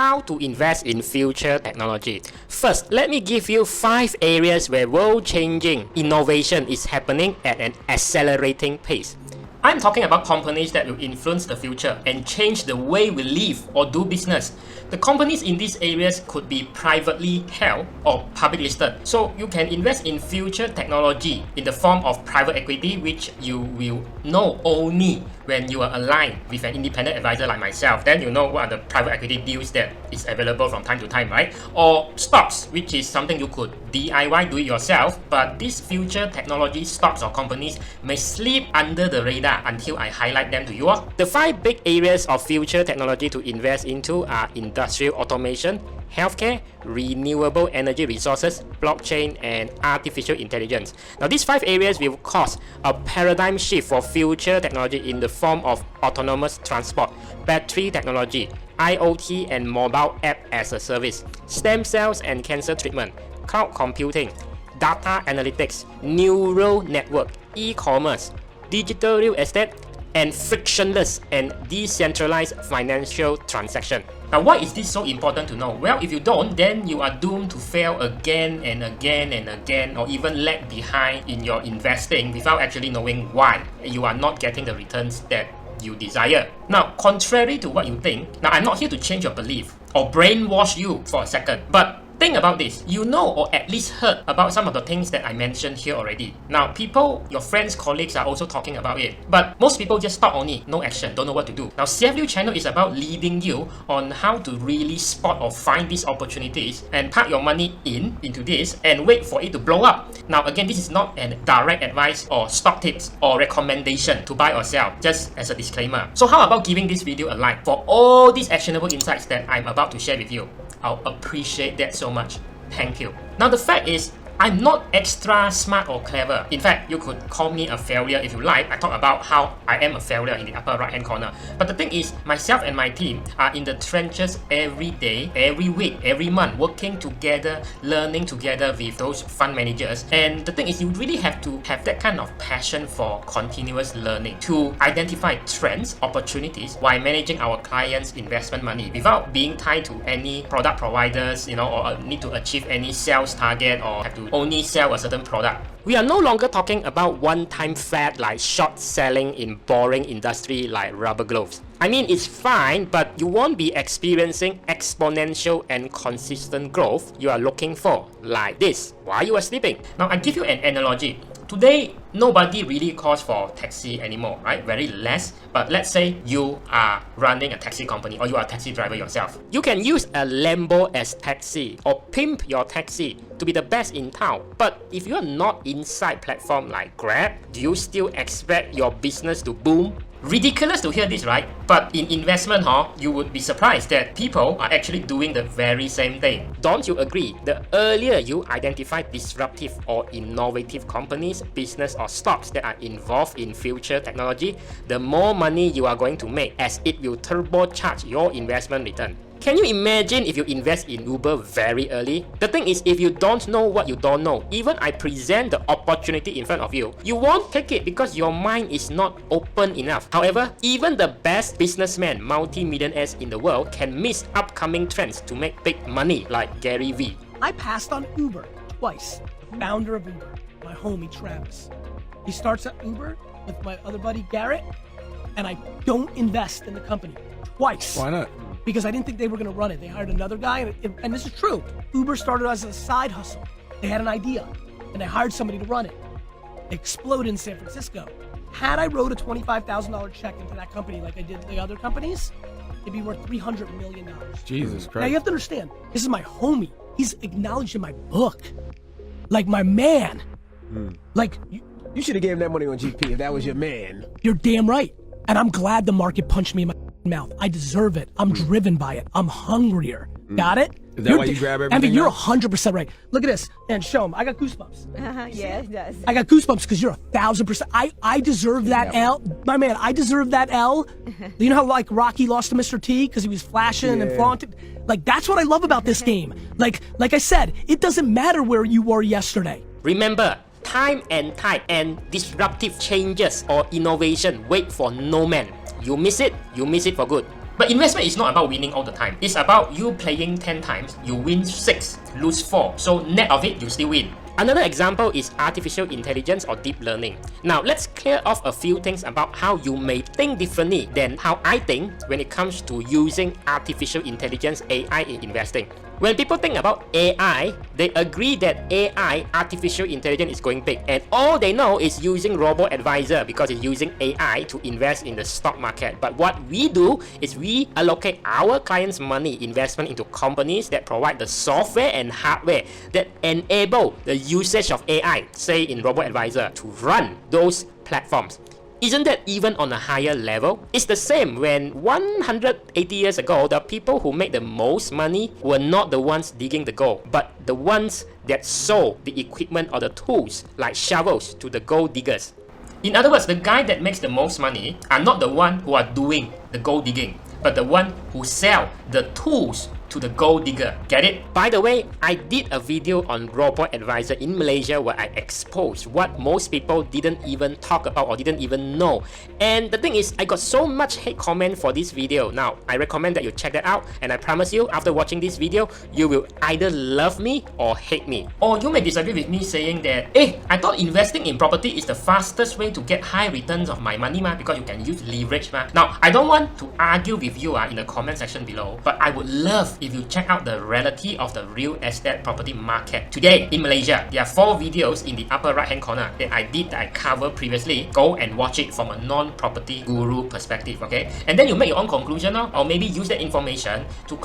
how to invest in future technology. First, let me give you 5 areas where world-changing innovation is happening at an accelerating pace. I'm talking about companies that will influence the future and change the way we live or do business. The companies in these areas could be privately held or public listed. So you can invest in future technology in the form of private equity, which you will know only when you are aligned with an independent advisor like myself. Then you know what are the private equity deals that is available from time to time, right? Or stocks, which is something you could DIY, do it yourself. But these future technology stocks or companies may slip under the radar until I highlight them to you. The 5 big areas of future technology to invest into are industrial automation, healthcare, renewable energy resources, blockchain, and artificial intelligence. Now, these 5 areas will cause a paradigm shift for future technology in the form of autonomous transport, battery technology, IoT and mobile app as a service, stem cells and cancer treatment, cloud computing, data analytics, neural network, e-commerce, digital real estate, and frictionless and decentralized financial transaction. Now, why is this so important to know? Well, if you don't, then you are doomed to fail again and again and again, or even lag behind in your investing without actually knowing why you are not getting the returns that you desire. Now, contrary to what you think, now I'm not here to change your belief or brainwash you for a second, but think about this. You know or at least heard about some of the things that I mentioned here already. Now, people, your friends, colleagues are also talking about it. But most people just talk only, no action, don't know what to do. Now, CFU channel is about leading you on how to really spot or find these opportunities and park your money into this and wait for it to blow up. Now, again, this is not a direct advice or stock tips or recommendation to buy or sell, just as a disclaimer. So how about giving this video a like for all these actionable insights that I'm about to share with you? I'll appreciate that so much. Thank you. Now, the fact is, I'm not extra smart or clever. In fact, you could call me a failure if you like. I talk about how I am a failure in the upper right hand corner. But the thing is, myself and my team are in the trenches every day, every week, every month, working together, learning together with those fund managers. And the thing is, you really have to have that kind of passion for continuous learning to identify trends, opportunities while managing our clients' investment money without being tied to any product providers, or need to achieve any sales target or have to only sell a certain product. We are no longer talking about one-time fad like short selling in boring industry like rubber gloves. I mean, it's fine, but you won't be experiencing exponential and consistent growth you are looking for, like this, while you are sleeping. Now, I give you an analogy. Today, nobody really calls for taxi anymore, right? Very less. But let's say you are running a taxi company or you are a taxi driver yourself. You can use a Lambo as taxi or pimp your taxi to be the best in town. But if you are not inside platform like Grab, do you still expect your business to boom? Ridiculous to hear this, right? But in investment, you would be surprised that people are actually doing the very same thing. Don't you agree? The earlier you identify disruptive or innovative companies, business or stocks that are involved in future technology, the more money you are going to make, as it will turbocharge your investment return. Can you imagine if you invest in Uber very early? The thing is, if you don't know what you don't know, even I present the opportunity in front of you, you won't take it because your mind is not open enough. However, even the best businessmen, multi-millionaires in the world can miss upcoming trends to make big money, like Gary Vee. I passed on Uber twice. The founder of Uber, my homie Travis. He starts at Uber with my other buddy Garrett, and I don't invest in the company twice. Why not? Because I didn't think they were going to run it. They hired another guy, and this is true. Uber started as a side hustle. They had an idea, and they hired somebody to run it. It exploded in San Francisco. Had I wrote a $25,000 check into that company like I did the other companies, it'd be worth $300 million. Jesus Christ. Now you have to understand, this is my homie. He's acknowledged in my book. Like my man. Like, You should have gave him that money on GP if that was your man. you're damn right. And I'm glad the market punched me in my mouth. I deserve it. I'm driven by it. I'm hungrier. Got it? Is that why you grab everything Envy, you're up? 100% right. Look at this. And show him. I got goosebumps. Yeah, it does. I got goosebumps because you're 1,000%. I deserve that L. My man, I deserve that L. You know how like Rocky lost to Mr. T because he was flashing and flaunting? Like, that's what I love about this game. Like I said, it doesn't matter where you were yesterday. Remember, time and tide and disruptive changes or innovation wait for no man. You miss it for good. But investment is not about winning all the time. It's about you playing 10 times, you win 6, lose 4. So net of it, you still win. Another example is artificial intelligence or deep learning. Now, let's clear off a few things about how you may think differently than how I think when it comes to using artificial intelligence AI in investing. When people think about AI, they agree that AI, artificial intelligence, is going big, and all they know is using robo-advisor because it's using AI to invest in the stock market. But what we do is we allocate our clients' money investment into companies that provide the software and hardware that enable the usage of AI, say in robo-advisor, to run those platforms. Isn't that even on a higher level? It's the same when 180 years ago, the people who made the most money were not the ones digging the gold, but the ones that sold the equipment or the tools like shovels to the gold diggers. In other words, the guy that makes the most money are not the one who are doing the gold digging, but the one who sell the tools to the gold digger. Get it? By the way, I did a video on robo-advisor in Malaysia where I exposed what most people didn't even talk about or didn't even know. And the thing is, I got so much hate comment for this video. Now, I recommend that you check that out, and I promise you, after watching this video, you will either love me or hate me. Or you may disagree with me saying that, I thought investing in property is the fastest way to get high returns of my money because you can use leverage. Now, I don't want to argue with you in the comment section below, but I would love if you check out the reality of the real estate property market today in Malaysia. There are 4 videos in the upper right hand corner that I covered previously. Go and watch it from a non-property guru perspective, okay? And then you make your own conclusion, or maybe use that information to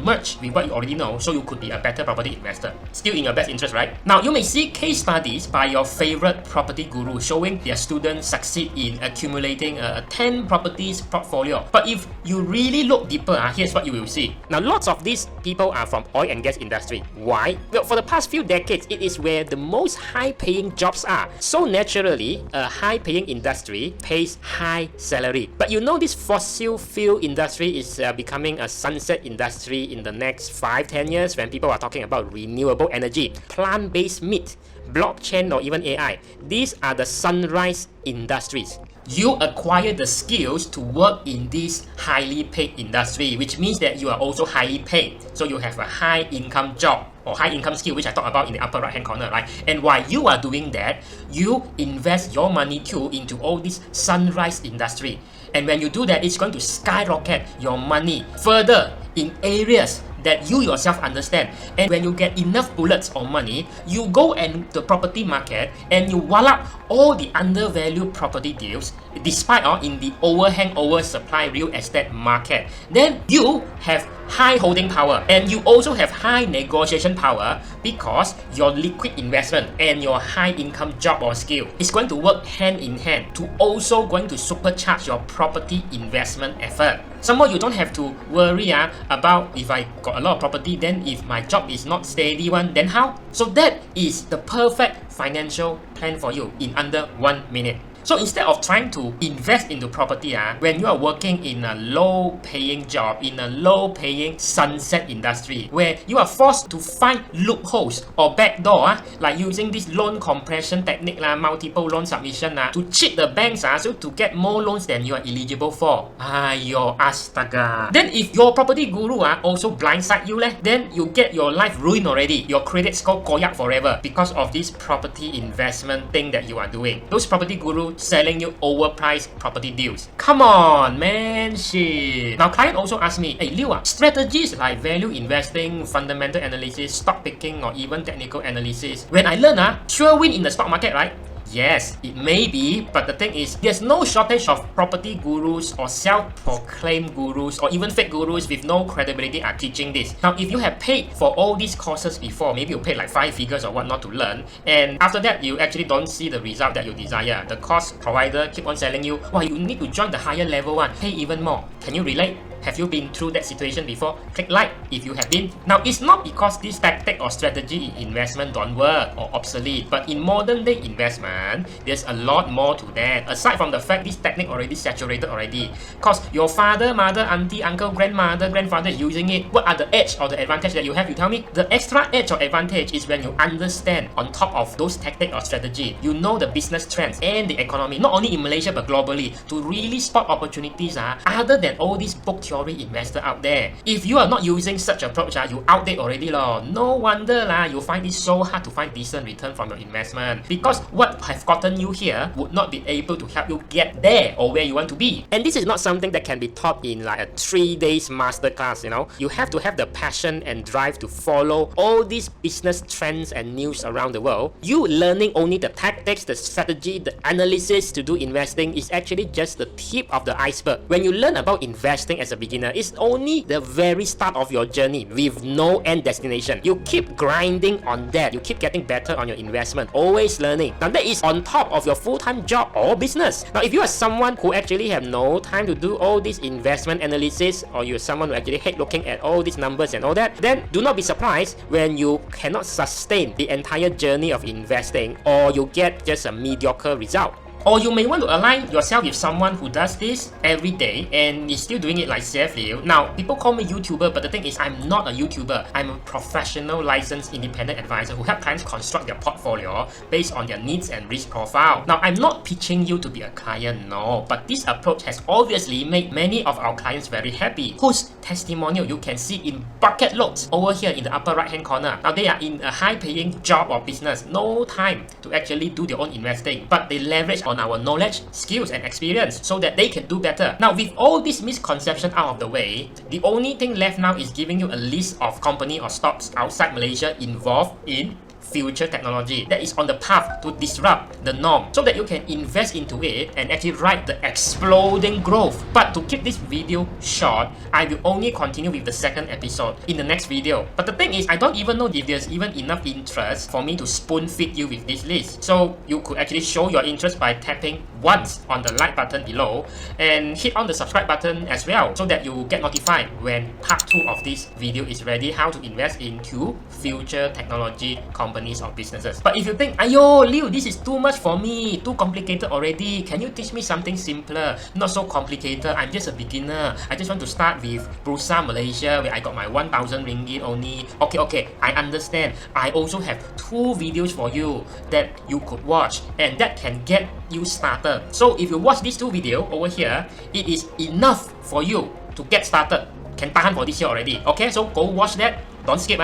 merge with what you already know, so you could be a better property investor. Still in your best interest, right? Now, you may see case studies by your favorite property guru showing their students succeed in accumulating a 10 properties portfolio. But if you really look deeper, here's what you will see. Now, lots of these people are from oil and gas industry. Why? Well, for the past few decades, it is where the most high-paying jobs are. So naturally, a high-paying industry pays high salary. But you know, this fossil fuel industry is becoming a sunset industry in the next 5-10 years when people are talking about renewable energy, plant-based meat, blockchain, or even AI. These are the sunrise industries. You acquire the skills to work in this highly paid industry, which means that you are also highly paid. So you have a high income job or high income skill, which I talked about in the upper right hand corner, right? And while you are doing that, you invest your money too into all this sunrise industry. And when you do that, it's going to skyrocket your money further in areas that you yourself understand. And when you get enough bullets or money, you go and the property market and you wall up all the undervalued property deals despite in the oversupply real estate market. Then you have high holding power and you also have high negotiation power because your liquid investment and your high income job or skill is going to work hand in hand to also going to supercharge your property investment effort. Some more, you don't have to worry about if I got a lot of property, then if my job is not steady then how? So that is the perfect financial plan for you in under 1 minute. So instead of trying to invest into property, when you are working in a low-paying job, in a low-paying sunset industry, where you are forced to find loopholes or backdoor, like using this loan compression technique, multiple loan submission, to cheat the banks, so to get more loans than you are eligible for. Ayo, astaga. Then if your property guru also blindside you, then you get your life ruined already. Your credit score koyak forever because of this property investment thing that you are doing. Those property gurus selling you overpriced property deals. Come on, man, shit. Now, client also asked me, hey, Liu, strategies like value investing, fundamental analysis, stock picking, or even technical analysis, when I learn, sure win in the stock market, right? Yes, it may be, but the thing is, there's no shortage of property gurus or self-proclaimed gurus or even fake gurus with no credibility are teaching this. Now, if you have paid for all these courses before, maybe you paid like 5 figures or whatnot to learn, and after that, you actually don't see the result that you desire. The course provider keep on selling you, wow, you need to join the higher level one, pay even more. Can you relate? Have you been through that situation before? Click like if you have been. Now, it's not because this tactic or strategy in investment don't work or obsolete, but in modern day investment, there's a lot more to that. Aside from the fact this technique already saturated already. Because your father, mother, auntie, uncle, grandmother, grandfather is using it. What are the edge or the advantage that you have? You tell me. The extra edge or advantage is when you understand on top of those tactics or strategy, you know the business trends and the economy, not only in Malaysia but globally, to really spot opportunities other than all these book theory investor out there. If you are not using such approach, you outdate already lor. No wonder you find it so hard to find decent return from your investment, because what have gotten you here would not be able to help you get there or where you want to be. And this is not something that can be taught in like a 3 days masterclass, you know. You have to have the passion and drive to follow all these business trends and news around the world. You learning only the tactics, the strategy, the analysis to do investing is actually just the tip of the iceberg. When you learn about investing as a beginner, it's only the very start of your journey with no end destination. You keep grinding on that. You keep getting better on your investment, always learning. Now that is on top of your full-time job or business. Now if you are someone who actually have no time to do all this investment analysis, or you're someone who actually hate looking at all these numbers and all that, then do not be surprised when you cannot sustain the entire journey of investing, or you get just a mediocre result. Or you may want to align yourself with someone who does this every day and is still doing it like safely. Now, people call me YouTuber, but the thing is, I'm not a YouTuber. I'm a professional licensed independent advisor who help clients construct their portfolio based on their needs and risk profile. Now, I'm not pitching you to be a client, no, but this approach has obviously made many of our clients very happy, whose testimonial you can see in bucket loads over here in the upper right hand corner. Now, they are in a high paying job or business, no time to actually do their own investing, but they leverage on our knowledge, skills and experience so that they can do better. Now with all this misconception out of the way, the only thing left now is giving you a list of company or stocks outside Malaysia involved in future technology that is on the path to disrupt the norm, so that you can invest into it and actually ride the exploding growth. But to keep this video short, I will only continue with the second episode in the next video. But the thing is, I don't even know if there's even enough interest for me to spoon feed you with this list. So you could actually show your interest by tapping once on the like button below and hit on the subscribe button as well, so that you get notified when part 2 of this video is ready, how to invest into future technology companies or businesses. But if you think, ayo Liu, this is too much for me, too complicated already, can you teach me something simpler, not so complicated, I'm just a beginner, I just want to start with Bursa Malaysia where I got my 1,000 ringgit only. Okay, I understand. I also have 2 videos for you that you could watch and that can get you started. So if you watch these 2 videos over here, it is enough for you to get started. Can tahan for this year already. Okay, so go watch that, don't skip.